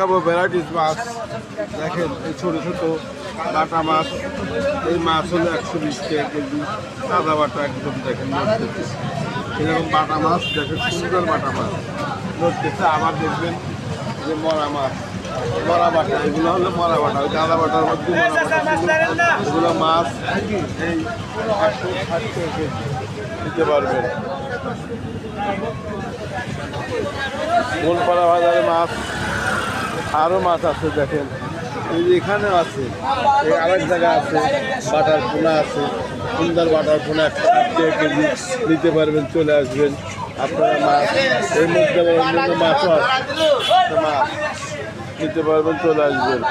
খাবো ভ্যারাইটিস মাছ। দেখেন এই ছোটো ছোটো বাটা মাছ, এই মাছ হলো 120 টাকা কেজি। সাদা বাটা একদম দেখেন নড়তেছে, এরকম বাটা মাছ দেখেন, সুন্দর বাটা মাছ নড়তেছে। আবার দেখবেন যে মরা মাছ, মরা বাটা, এগুলো হলো মরা বাটা, ওই সাদা বাটার মধ্যে মরা বাটা। এগুলো মাছ এই 160 টাকা কেজি দিতে পারবেন। গোলপাড়া বাজারে মাছ, আরও মাছ আছে দেখেন, এই যে এখানেও আছে, এই আরেক জায়গায় আছে, বাটার পোনা আছে, সুন্দর বাটার পোনা 160 টাকা কেজি নিতে পারবেন, চলে আসবেন আপনারা। মাছ এর মধ্যে অন্যান্য মাছও আছে, মাছ নিতে পারবেন, চলে আসবেন।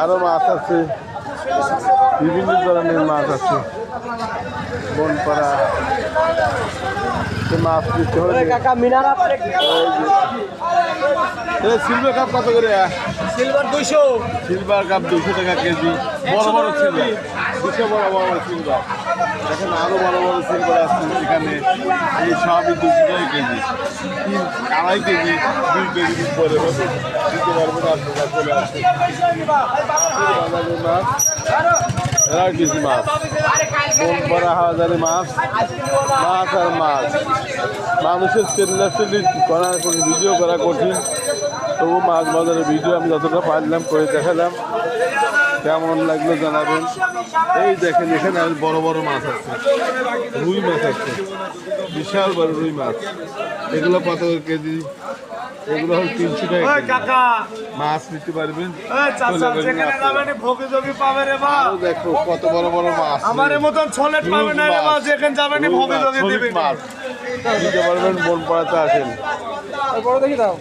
আরও মাছ আছে, বিভিন্ন ধরনের মাছ আছে। বনপাড়া মাছ নিতে হলে সিলভার কাপ কত করে? সিলভার 200, সিলভার কাপ 200 টাকা কেজি। বড় বড় সিলভার 200, বড় বড় সিলভার দেখেন, আরো বড় বড় সিলভার আছে এখানে। এই সবই 200 টাকা কেজি, 2.5 কেজি 2 কেজি উপরে হবে, দিতে পারবেন আপনারা, চলে আসছে মাছ, ভ্যারাইটিস মাছ। বনপাড়া হাজারে মাছ, মাছ আর মাছ। মানুষের চিল্লাচিল্লি করার কোনো ভিডিও করা কঠিন, তবু মাছ বাজারের ভিডিও আমি যতটা পারলাম করে দেখালাম। কেমন লাগলো জানাবেন। এই দেখেন এখানে বড় বড় মাছ আছে, রুই মাছ আছে, বিশাল বড় রুই মাছ। এগুলো কত কেজি? এগুলো হল 300 টাকা মাছ নিতে পারবেন। দেখো কত বড় বড় মাছ, আমার মতন ছোলেট পাবে না রে মাছ, যেখানে যাবেন ভোগে যোগে দিবেন মাছ নিতে পারবেন। বনপাড়াতে আসেন। বড় দেখি দাও।